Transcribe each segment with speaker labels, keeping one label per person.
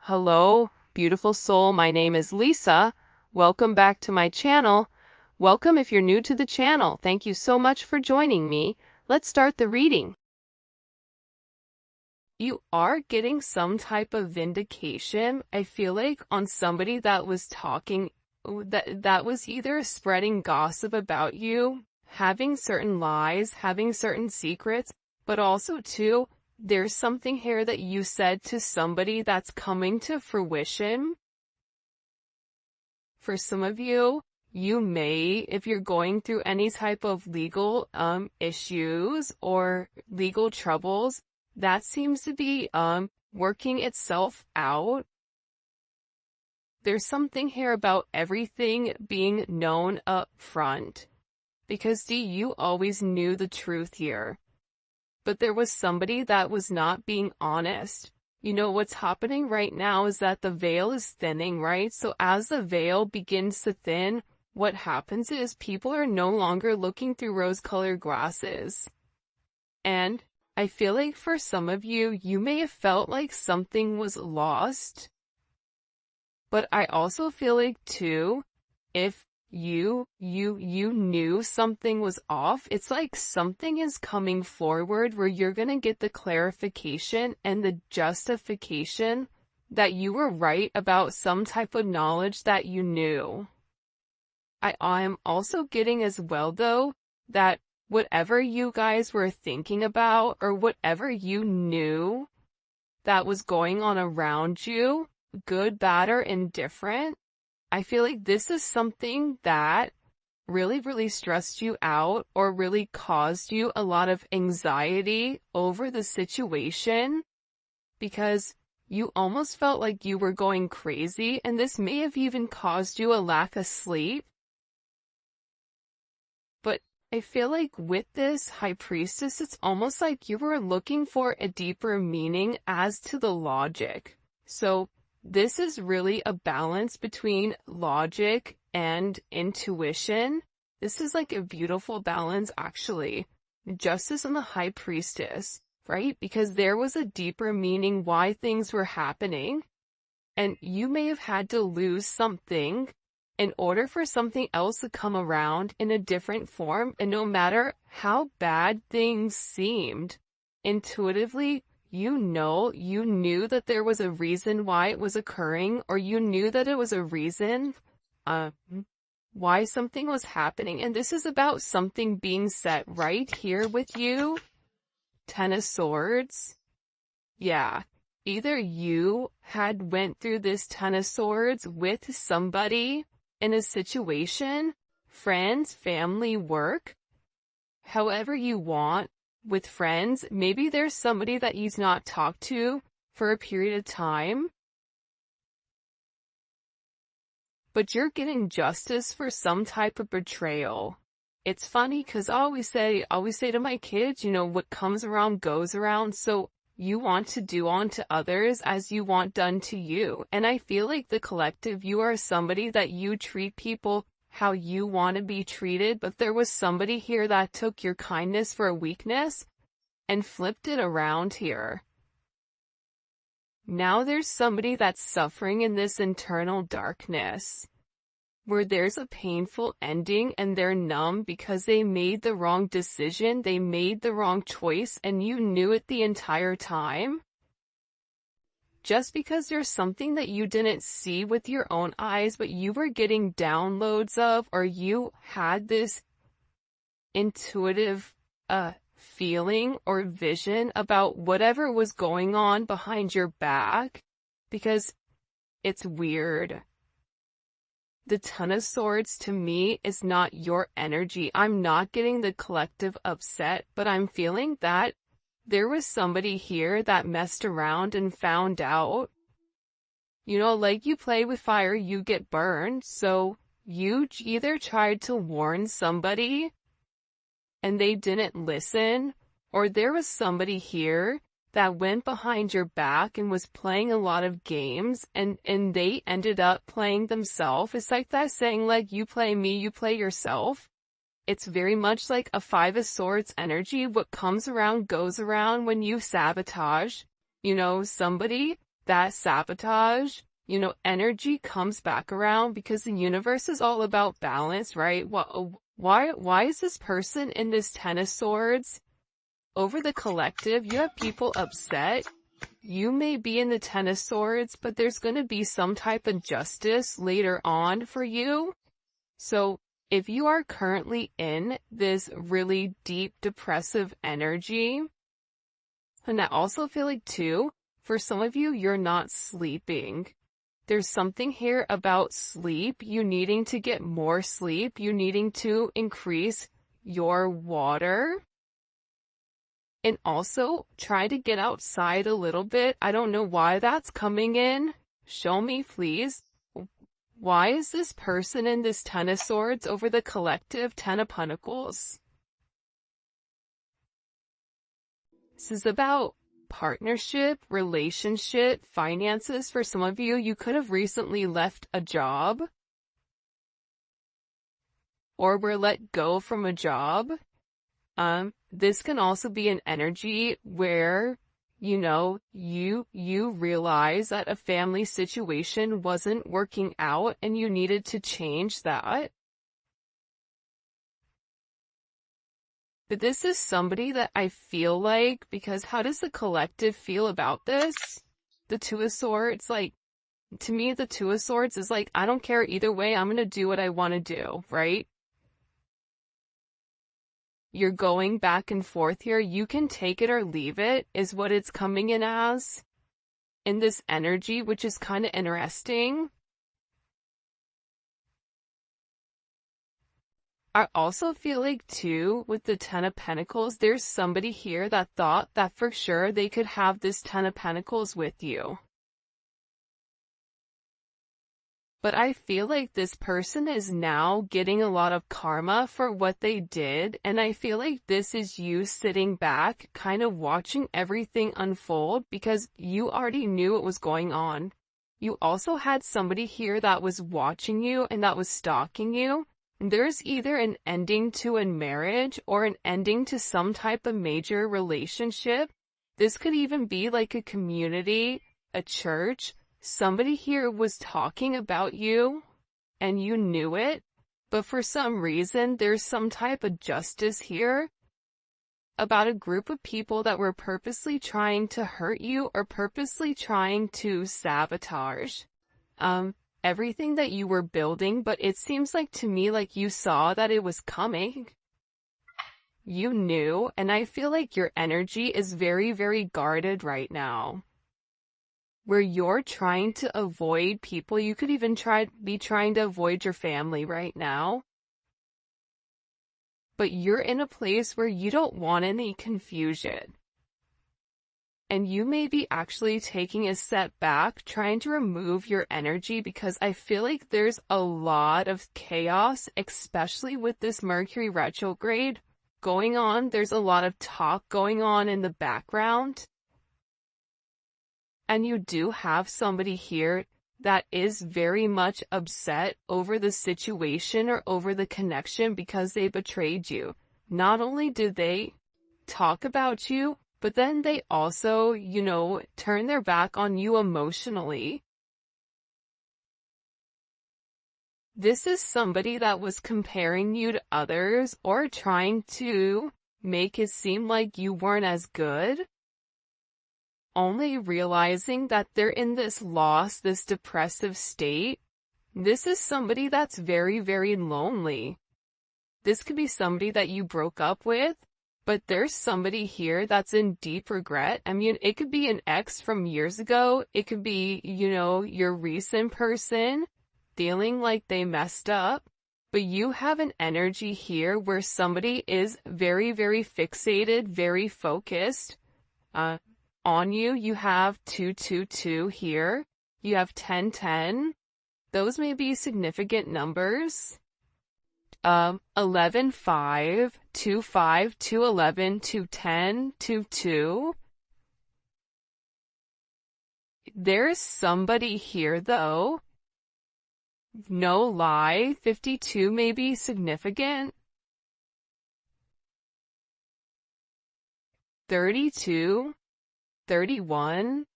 Speaker 1: Hello, beautiful soul. My name is Lisa. Welcome back to my channel. Welcome if you're new to the channel. Thank you so much for joining me. Let's start the reading. You are getting some type of vindication, I feel like, on somebody that was talking, that was either spreading gossip about you, having certain lies, having certain secrets, but also too, there's something here that you said to somebody that's coming to fruition. For some of you, you may, if you're going through any type of legal issues or legal troubles, that seems to be working itself out. There's something here about everything being known up front. Because see, you always knew the truth here. But there was somebody that was not being honest. You know, what's happening right now is that the veil is thinning, right? So as the veil begins to thin, what happens is people are no longer looking through rose-colored glasses. And I feel like for some of you, you may have felt like something was lost. But I also feel like too, if you knew something was off, it's like something is coming forward where you're gonna get the clarification and the justification that you were right about some type of knowledge that you knew. I'm also getting as well though, that whatever you guys were thinking about or whatever you knew that was going on around you, good, bad, or indifferent, I feel like this is something that really stressed you out or really caused you a lot of anxiety over the situation because you almost felt like you were going crazy, and this may have even caused you a lack of sleep. But I feel like with this High Priestess, it's almost like you were looking for a deeper meaning as to the logic. So this is really a balance between logic and intuition. This is like a beautiful balance, actually. Justice and the High Priestess, right? Because there was a deeper meaning why things were happening. And you may have had to lose something in order for something else to come around in a different form. And no matter how bad things seemed, intuitively, you knew that there was a reason why it was occurring, or you knew that it was a reason why something was happening. And this is about something being set right here with you. Ten of Swords. Yeah. Either you had went through this Ten of Swords with somebody in a situation, friends, family, work, however you want. With friends, maybe there's somebody that you've not talked to for a period of time, but you're getting justice for some type of betrayal. It's funny because I always say to my kids, you know, what comes around goes around. So you want to do unto others as you want done to you. And I feel like the collective, you are somebody that you treat people how you want to be treated, but there was somebody here that took your kindness for a weakness and flipped it around here. Now there's somebody that's suffering in this internal darkness, where there's a painful ending and they're numb because they made the wrong decision, they made the wrong choice, and you knew it the entire time. Just because there's something that you didn't see with your own eyes, but you were getting downloads of, or you had this intuitive feeling or vision about whatever was going on behind your back, because it's weird. The Ten of Swords to me is not your energy. I'm not getting the collective upset, but I'm feeling that there was somebody here that messed around and found out. You know, like you play with fire, you get burned. So you either tried to warn somebody and they didn't listen, or there was somebody here that went behind your back and was playing a lot of games, and they ended up playing themselves. It's like that saying, like, you play me, you play yourself. It's very much like a Five of Swords energy. What comes around goes around when you sabotage, you know, somebody. that sabotage, energy comes back around because the universe is all about balance, right? Why is this person in this Ten of Swords? Over the collective, you have people upset. You may be in the Ten of Swords, but there's going to be some type of justice later on for you. So if you are currently in this really deep depressive energy, and I also feel like too, for some of you, you're not sleeping. There's something here about sleep, you needing to get more sleep, you needing to increase your water. And also, try to get outside a little bit. I don't know why that's coming in. Show me, please. Why is this person in this Ten of Swords over the collective Ten of Pentacles? This is about partnership, relationship, finances. For some of you, you could have recently left a job or were let go from a job. This can also be an energy where, you realize that a family situation wasn't working out and you needed to change that. But this is somebody that I feel like, because how does the collective feel about this? The Two of Swords, to me, the Two of Swords is I don't care either way, I'm gonna do what I want to do, right? You're going back and forth here. You can take it or leave it, is what it's coming in as. In this energy, which is kind of interesting. I also feel like too, with the Ten of Pentacles, there's somebody here that thought that for sure they could have this Ten of Pentacles with you. But I feel like this person is now getting a lot of karma for what they did, and I feel like this is you sitting back, kind of watching everything unfold because you already knew what was going on. You also had somebody here that was watching you and that was stalking you. There's either an ending to a marriage or an ending to some type of major relationship. This could even be like a community, a church. Somebody here was talking about you, and you knew it, but for some reason, there's some type of justice here about a group of people that were purposely trying to hurt you or purposely trying to sabotage everything that you were building, but it seems like to me like you saw that it was coming. You knew, and I feel like your energy is very, very guarded right now. Where you're trying to avoid people, you could even be trying to avoid your family right now. But you're in a place where you don't want any confusion. And you may be actually taking a step back, trying to remove your energy because I feel like there's a lot of chaos, especially with this Mercury retrograde going on. There's a lot of talk going on in the background. And you do have somebody here that is very much upset over the situation or over the connection because they betrayed you. Not only did they talk about you, but then they also, turn their back on you emotionally. This is somebody that was comparing you to others or trying to make it seem like you weren't as good. Only realizing that they're in this loss, this depressive state. This is somebody that's very, very lonely. This could be somebody that you broke up with, but there's somebody here that's in deep regret. I mean, it could be an ex from years ago. It could be, your recent person feeling like they messed up. But you have an energy here where somebody is very, very fixated, very focused, on you. You have 222 here. You have 1010. Those may be significant numbers. 11, 5, 2, 5, 2, 11, 2, 10, 2, 2. There's somebody here though. No lie, 52 may be significant. 32. 31,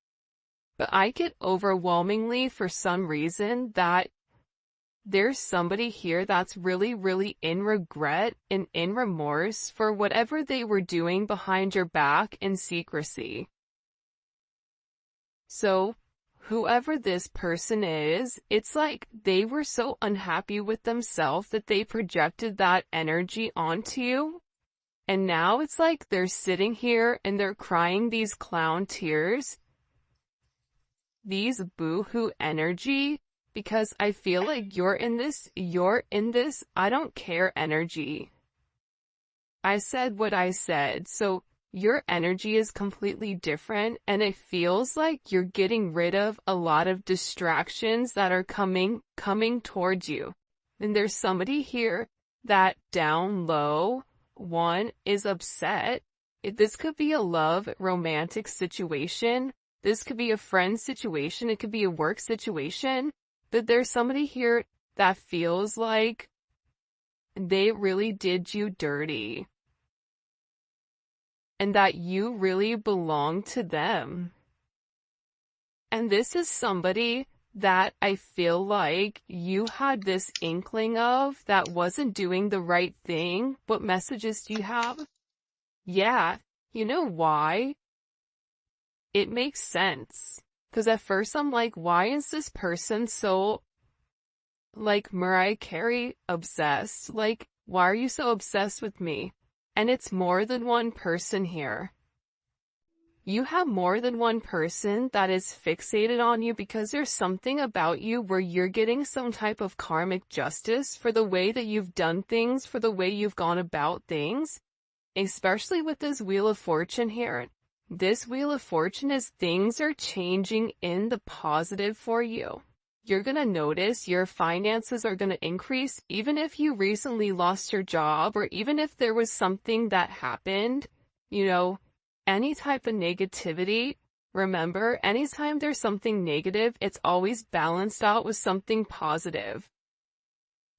Speaker 1: But I get overwhelmingly for some reason that there's somebody here that's really, really in regret and in remorse for whatever they were doing behind your back in secrecy. So, whoever this person is, it's like they were so unhappy with themselves that they projected that energy onto you. And now it's like they're sitting here and they're crying these clown tears, these boo-hoo energy, because I feel like you're in this, I don't care energy. I said what I said, so your energy is completely different, and it feels like you're getting rid of a lot of distractions that are coming towards you. And there's somebody here that down low, one, is upset. This could be a love, romantic situation. This could be a friend situation. It could be a work situation. But there's somebody here that feels like they really did you dirty, and that you really belong to them. And this is somebody that I feel like you had this inkling of that wasn't doing the right thing. What messages do you have? Yeah, you know why? It makes sense. Because at first I'm like, why is this person so, like, Mariah Carey obsessed? Like, why are you so obsessed with me? And it's more than one person here. You have more than one person that is fixated on you because there's something about you where you're getting some type of karmic justice for the way that you've done things, for the way you've gone about things, especially with this Wheel of Fortune here. This Wheel of Fortune is things are changing in the positive for you. You're going to notice your finances are going to increase even if you recently lost your job, or even if there was something that happened, any type of negativity. Remember, anytime there's something negative, it's always balanced out with something positive.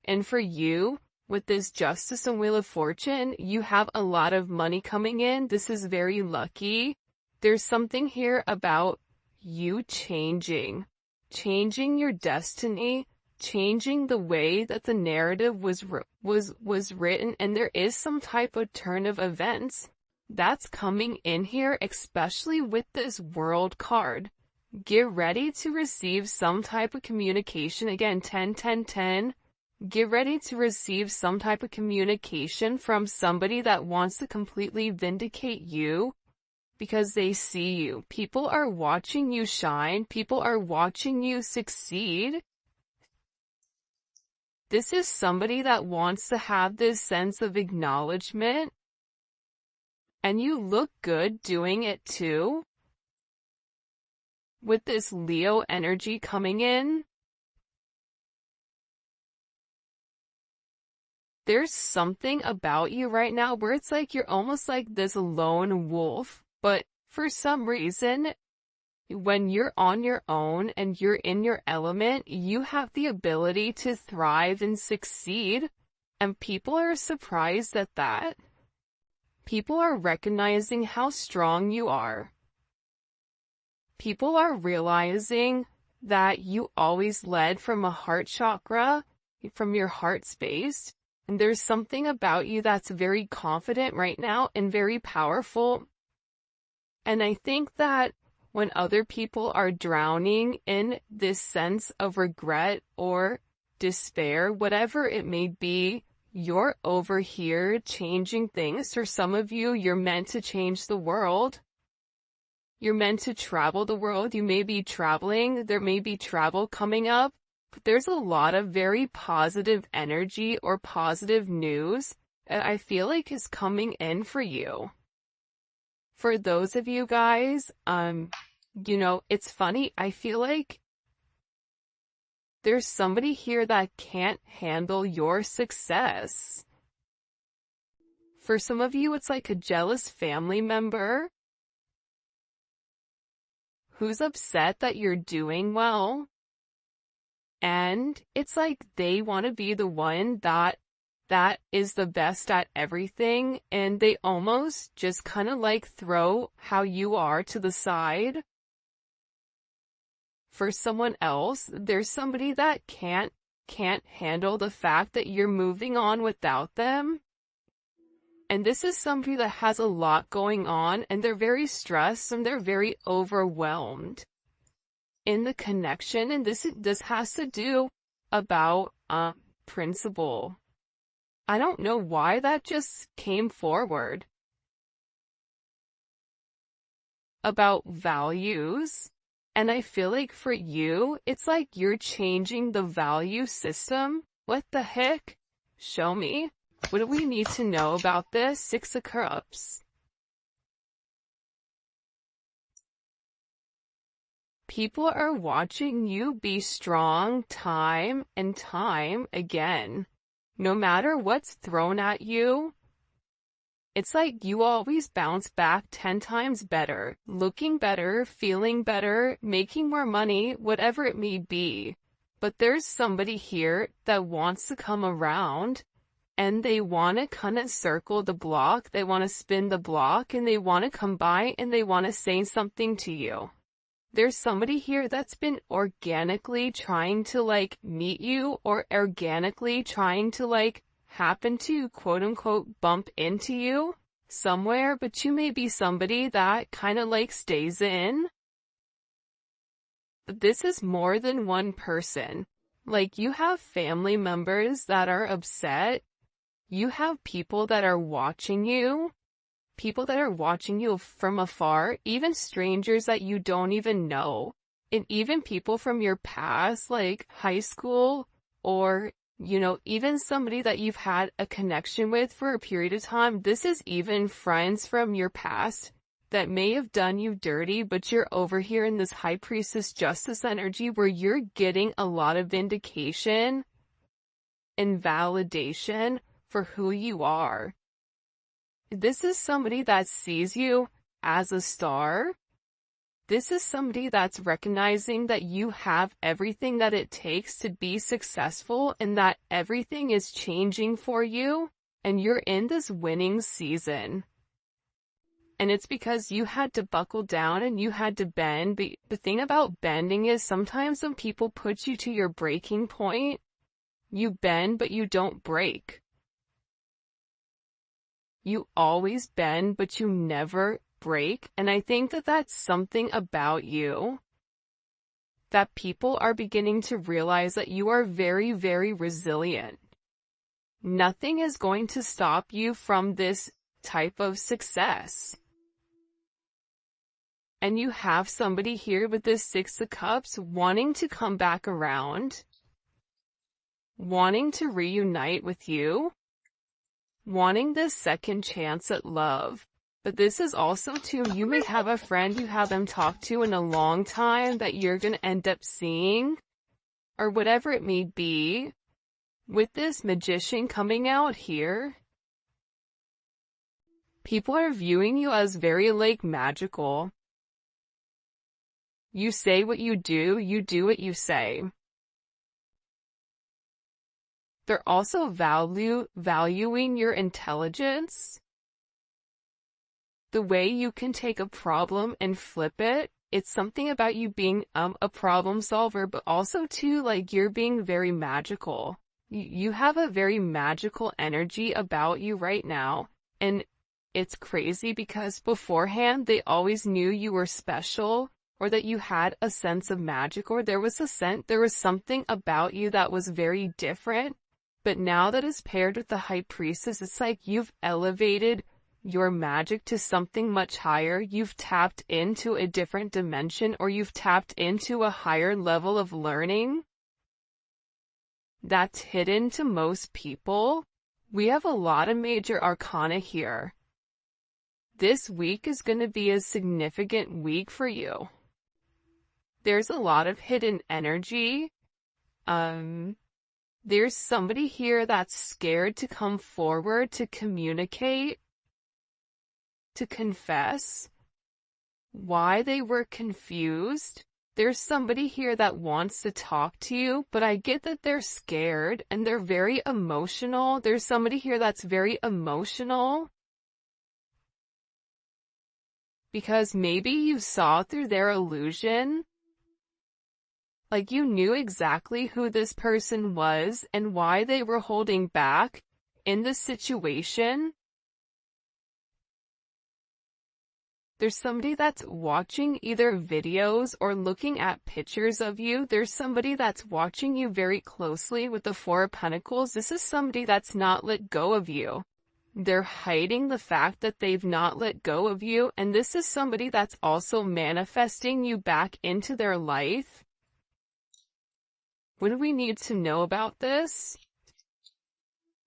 Speaker 1: And for you, with this Justice and Wheel of Fortune, you have a lot of money coming in. This is very lucky. There's something here about you changing your destiny, changing the way that the narrative was written, and there is some type of turn of events that's coming in here, especially with this World card. Get ready to receive some type of communication. Again, 10, 10, 10. Get ready to receive some type of communication from somebody that wants to completely vindicate you because they see you. People are watching you shine. People are watching you succeed. This is somebody that wants to have this sense of acknowledgement. And you look good doing it too. With this Leo energy coming in, there's something about you right now where it's like you're almost like this lone wolf, but for some reason, when you're on your own and you're in your element, you have the ability to thrive and succeed, and people are surprised at that. People are recognizing how strong you are. People are realizing that you always led from a heart chakra, from your heart space. And there's something about you that's very confident right now and very powerful. And I think that when other people are drowning in this sense of regret or despair, whatever it may be, you're over here changing things. For some of you, you're meant to change the world. You're meant to travel the world. You may be traveling. There may be travel coming up. But there's a lot of very positive energy or positive news that I feel like is coming in for you. For those of you guys, it's funny. I feel like there's somebody here that can't handle your success. For some of you, it's like a jealous family member who's upset that you're doing well. And it's like they want to be the one that is the best at everything, and they almost just kind of like throw how you are to the side. for someone else. There's somebody that can't handle the fact that you're moving on without them. And this is somebody that has a lot going on, and they're very stressed and they're very overwhelmed in the connection. And this has to do about principle. I don't know why that just came forward. About values. And I feel like for you, it's like you're changing the value system. What the heck? Show me. What do we need to know about this? Six of Cups. People are watching you be strong time and time again. No matter what's thrown at you, it's like you always bounce back 10 times better, looking better, feeling better, making more money, whatever it may be. But there's somebody here that wants to come around, and they want to kind of circle the block, they want to spin the block, and they want to come by and they want to say something to you. There's somebody here that's been organically trying to like meet you, or organically trying to like happen to quote unquote bump into you somewhere, but you may be somebody that kind of like stays in. But this is more than one person. Like, you have family members that are upset. You have people that are watching you. People that are watching you from afar, even strangers that you don't even know. And even people from your past, like high school, or, you know, even somebody that you've had a connection with for a period of time. This is even friends from your past that may have done you dirty, but you're over here in this High Priestess Justice energy where you're getting a lot of vindication and validation for who you are. This is somebody that sees you as a star. This is somebody that's recognizing that you have everything that it takes to be successful, and that everything is changing for you, and you're in this winning season. And it's because you had to buckle down and you had to bend. But the thing about bending is sometimes when people put you to your breaking point, you bend but you don't break. You always bend, but you never break. And I think that that's something about you that people are beginning to realize, that you are very, very resilient. Nothing is going to stop you from this type of success. And you have somebody here with this Six of Cups wanting to come back around, wanting to reunite with you, wanting this second chance at love. But this is also too, you may have a friend you haven't talked to in a long time that you're going to end up seeing, or whatever it may be. With this Magician coming out here, people are viewing you as very like magical. You say what you do what you say. They're also valuing your intelligence. The way you can take a problem and flip it. It's something about you being a problem solver, but also too, like, you're being very magical. You have a very magical energy about you right now. And it's crazy because beforehand they always knew you were special, or that you had a sense of magic, or there was something about you that was very different. But now that is paired with the High Priestess, it's like you've elevated your magic to something much higher. You've tapped into a different dimension, or you've tapped into a higher level of learning that's hidden to most people. We have a lot of major arcana here. This week is going to be a significant week for you. There's a lot of hidden energy. There's somebody here that's scared to come forward, to communicate, to confess why they were confused. There's somebody here that wants to talk to you, but I get that they're scared and they're very emotional. There's somebody here that's very emotional because maybe you saw through their illusion. Like you knew exactly who this person was and why they were holding back in this situation. There's somebody that's watching either videos or looking at pictures of you. There's somebody that's watching you very closely with the Four of Pentacles. This is somebody that's not let go of you. They're hiding the fact that they've not let go of you. And this is somebody that's also manifesting you back into their life. What do we need to know about this?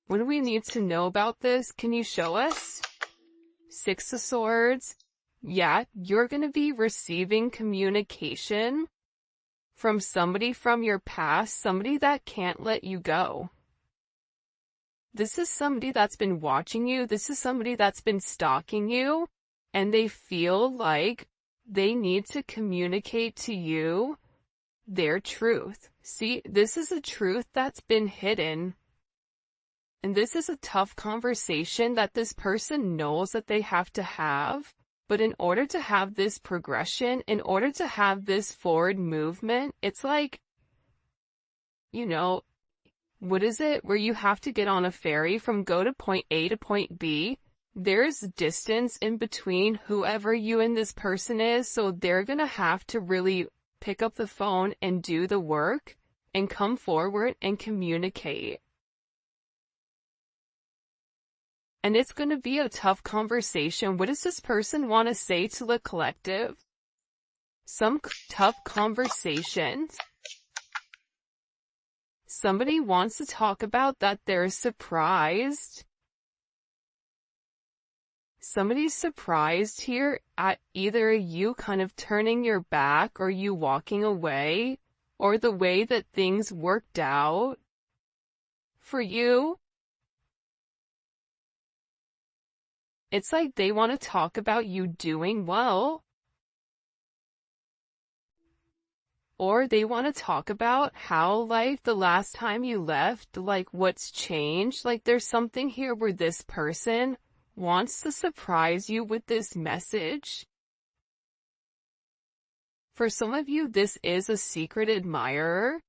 Speaker 1: What do we need to know about this? Can you show us? Six of Swords. Yeah, you're going to be receiving communication from somebody from your past, somebody that can't let you go. This is somebody that's been watching you. This is somebody that's been stalking you, and they feel like they need to communicate to you their truth. See, this is a truth that's been hidden. And this is a tough conversation that this person knows that they have to have. But in order to have this progression, in order to have this forward movement, it's like, you know, what is it? Where you have to get on a ferry from go to point A to point B. There's distance in between whoever you and this person is, so they're gonna have to really pick up the phone and do the work and come forward and communicate. And it's going to be a tough conversation. What does this person want to say to the collective? Some tough conversations. Somebody wants to talk about that they're surprised. Somebody's surprised here at either you kind of turning your back or you walking away, or the way that things worked out for you. It's like they want to talk about you doing well. Or they want to talk about how, like, the last time you left, like, what's changed. Like, there's something here where this person wants to surprise you with this message. For some of you, this is a secret admirer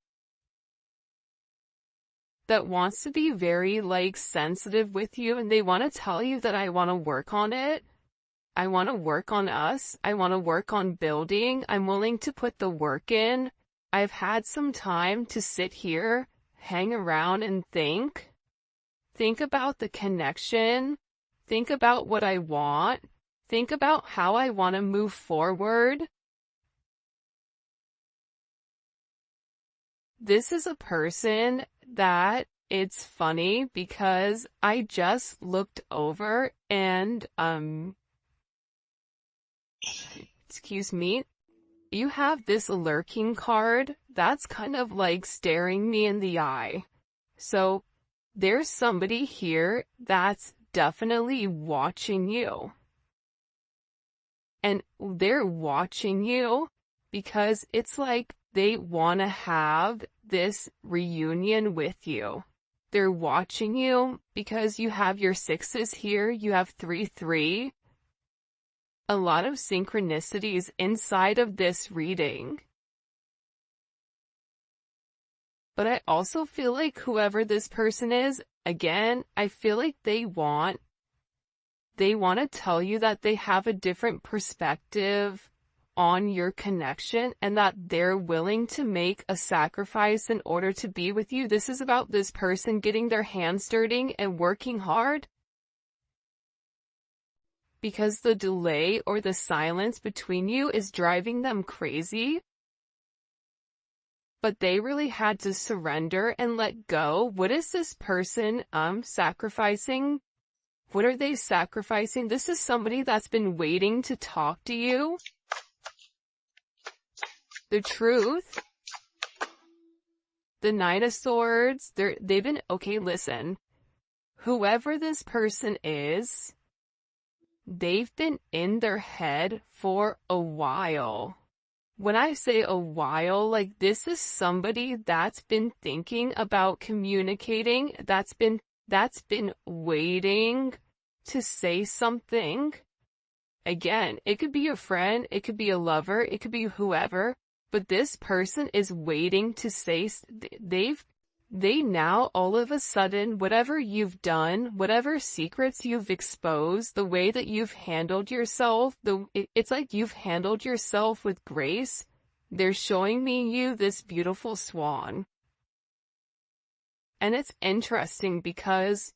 Speaker 1: that wants to be very, like, sensitive with you, and they want to tell you that I want to work on it. I want to work on us. I want to work on building. I'm willing to put the work in. I've had some time to sit here, hang around and think. Think about the connection. Think about what I want. Think about how I want to move forward. This is a person that it's funny because I just looked over and, excuse me, you have this lurking card that's kind of like staring me in the eye. So there's somebody here that's definitely watching you. And they're watching you because it's like they want to have this reunion with you. They're watching you because you have your sixes here, you have 3-3. A lot of synchronicities inside of this reading. But I also feel like whoever this person is, again, I feel like they want to tell you that they have a different perspective on your connection and that they're willing to make a sacrifice in order to be with you. This is about this person getting their hands dirty and working hard. Because the delay or the silence between you is driving them crazy. But they really had to surrender and let go. What is this person sacrificing? What are they sacrificing? This is somebody that's been waiting to talk to you. The truth. The Knight of Swords. They've been, okay, listen. Whoever this person is, they've been in their head for a while. When I say a while, like this is somebody that's been thinking about communicating, that's been waiting to say something. Again, it could be a friend, it could be a lover, it could be whoever, but this person is waiting to say, they now all of a sudden, whatever you've done, whatever secrets you've exposed, the way that you've handled yourself, it's like you've handled yourself with grace. They're showing me you this beautiful swan. And it's interesting because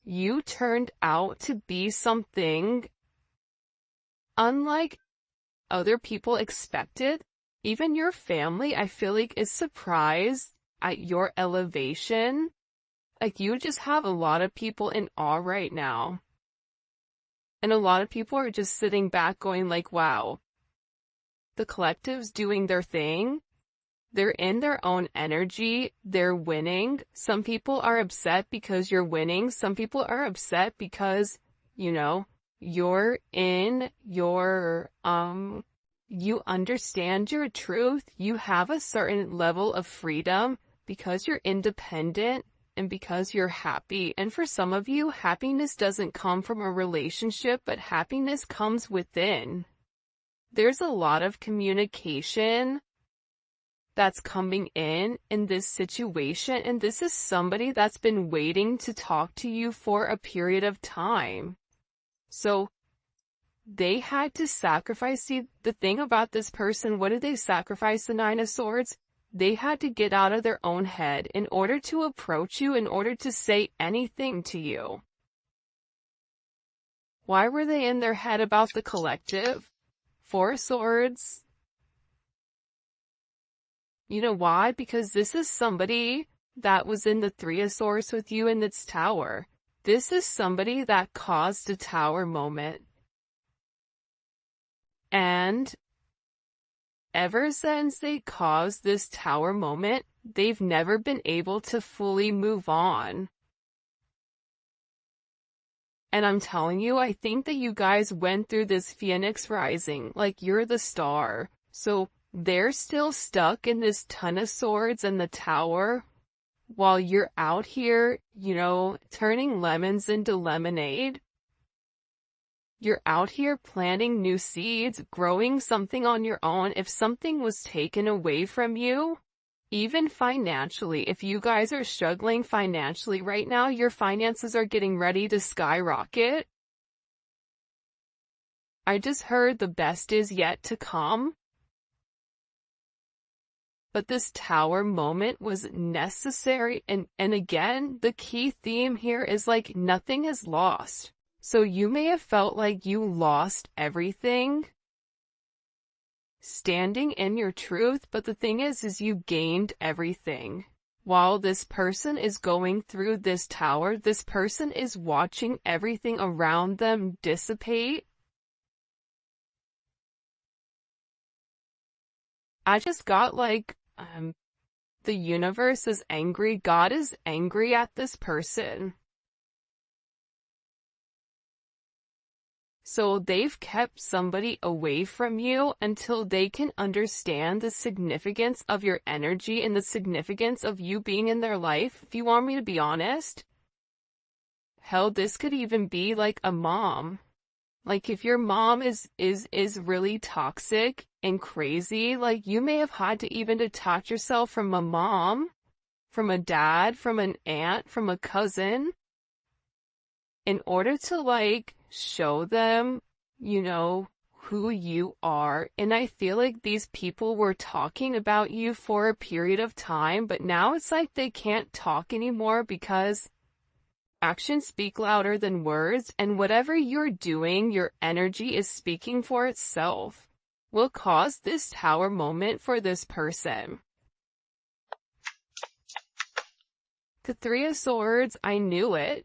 Speaker 1: you turned out to be something unlike other people expected. Even your family, I feel like, is surprised at your elevation. Like, you just have a lot of people in awe right now. And a lot of people are just sitting back going like, wow, the collective's doing their thing. They're in their own energy. They're winning. Some people are upset because you're winning. Some people are upset because, you know, you're in your, you understand your truth. You have a certain level of freedom because you're independent and because you're happy. And for some of you, happiness doesn't come from a relationship, but happiness comes within. There's a lot of communication that's coming in this situation, and this is somebody that's been waiting to talk to you for a period of time. So they had to sacrifice. See, the thing about this person, what did they sacrifice? The Nine of Swords? They had to get out of their own head in order to approach you, in order to say anything to you. Why were they in their head about the collective? Four of Swords. You know why? Because this is somebody that was in the Three of Swords with you in its tower. This is somebody that caused a tower moment. And ever since they caused this tower moment, they've never been able to fully move on. And I'm telling you, I think that you guys went through this Phoenix rising, like you're the star. So they're still stuck in this Ton of Swords and the tower, while you're out here, you know, turning lemons into lemonade. You're out here planting new seeds, growing something on your own. If something was taken away from you, even financially, if you guys are struggling financially right now, your finances are getting ready to skyrocket. I just heard the best is yet to come. But this tower moment was necessary, and again, the key theme here is like nothing is lost. So you may have felt like you lost everything standing in your truth, but the thing is you gained everything. While this person is going through this tower, this person is watching everything around them dissipate. I just got like, the universe is angry. God is angry at this person. So they've kept somebody away from you until they can understand the significance of your energy and the significance of you being in their life. If you want me to be honest, hell, this could even be like a mom. Like if your mom is really toxic and crazy, like you may have had to even detach yourself from a mom, from a dad, from an aunt, from a cousin, in order to like show them, you know, who you are. And I feel like these people were talking about you for a period of time, but now it's like they can't talk anymore because actions speak louder than words, and whatever you're doing, your energy is speaking for itself. Will cause this tower moment for this person. The Three of Swords, I knew it.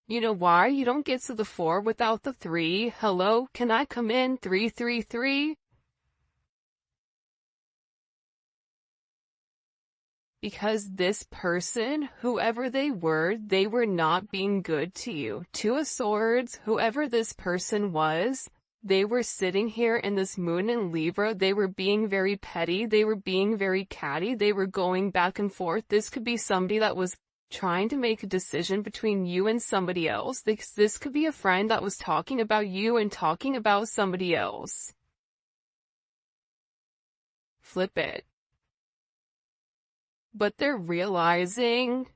Speaker 1: You know why? You don't get to the 4 without the 3. Hello, can I come in? 333? Because this person, whoever they were not being good to you. Two of Swords, whoever this person was, they were sitting here in this moon in Libra. They were being very petty. They were being very catty. They were going back and forth. This could be somebody that was trying to make a decision between you and somebody else. This could be a friend that was talking about you and talking about somebody else. flip it. But they're realizing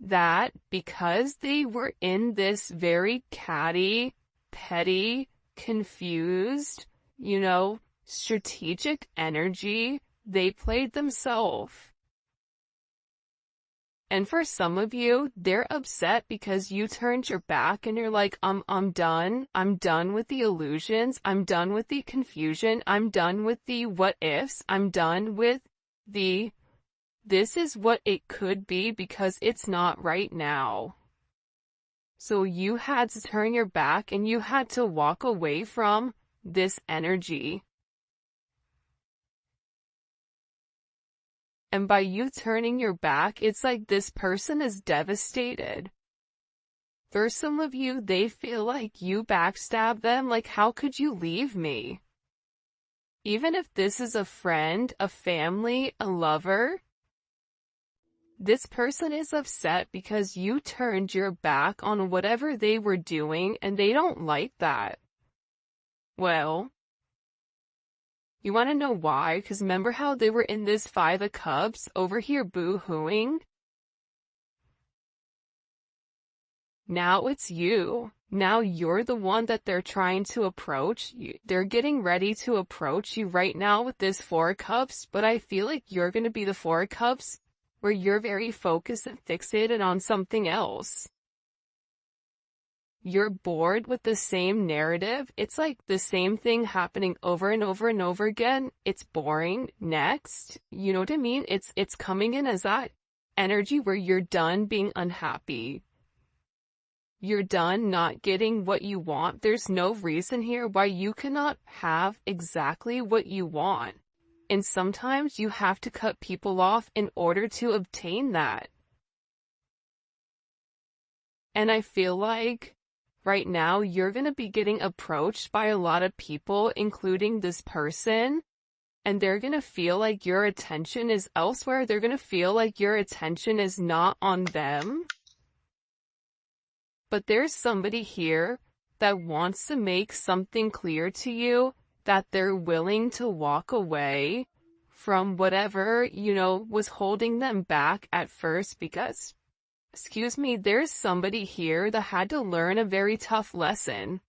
Speaker 1: that because they were in this very catty, petty, confused, strategic energy, they played themselves. And for some of you, they're upset because you turned your back and you're like, I'm done. I'm done with the illusions. I'm done with the confusion. I'm done with the what ifs. I'm done with the this is what it could be because it's not right now. So you had to turn your back and you had to walk away from this energy. And by you turning your back, it's like this person is devastated. For some of you, they feel like you backstabbed them, like how could you leave me? Even if this is a friend, a family, a lover, this person is upset because you turned your back on whatever they were doing and they don't like that. Well, you want to know why? Because remember how they were in this Five of Cups over here boo-hooing? Now it's you. Now you're the one that they're trying to approach. They're getting ready to approach you right now with this Four of Cups, but I feel like you're going to be the Four of Cups where you're very focused and fixated on something else. You're bored with the same narrative. It's like the same thing happening over and over and over again. It's boring. Next. You know what I mean? It's coming in as that energy where you're done being unhappy. You're done not getting what you want. There's no reason here why you cannot have exactly what you want. And sometimes you have to cut people off in order to obtain that. And I feel like right now you're going to be getting approached by a lot of people, including this person, and they're going to feel like your attention is elsewhere. They're going to feel like your attention is not on them. But there's somebody here that wants to make something clear to you, that they're willing to walk away from whatever, was holding them back at first because, there's somebody here that had to learn a very tough lesson.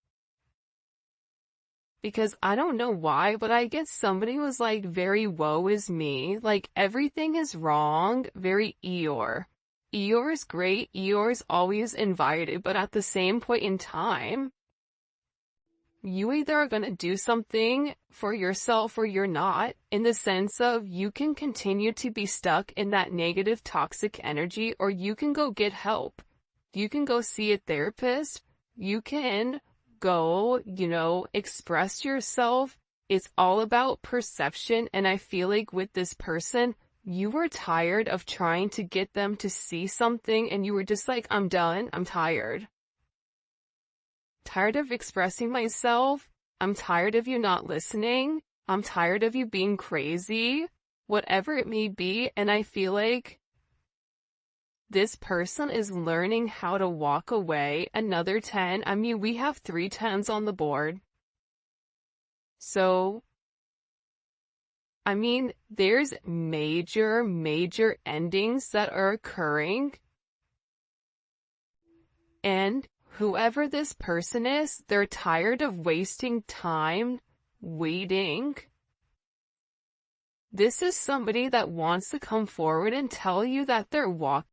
Speaker 1: Because I don't know why, but I guess somebody was like very woe is me, like everything is wrong, very Eeyore. Eeyore is great, Eeyore's always invited, but at the same point in time, you either are going to do something for yourself or you're not, in the sense of you can continue to be stuck in that negative toxic energy, or you can go get help. You can go see a therapist. You can go, express yourself. It's all about perception. And I feel like with this person, you were tired of trying to get them to see something and you were just like, I'm done. I'm tired. Tired of expressing myself. I'm tired of you not listening. I'm tired of you being crazy. Whatever it may be. And I feel like this person is learning how to walk away. Another 10. I mean, we have 3 10s on the board. So, I mean, there's major endings that are occurring. And whoever this person is, they're tired of wasting time waiting. This is somebody that wants to come forward and tell you that they're walking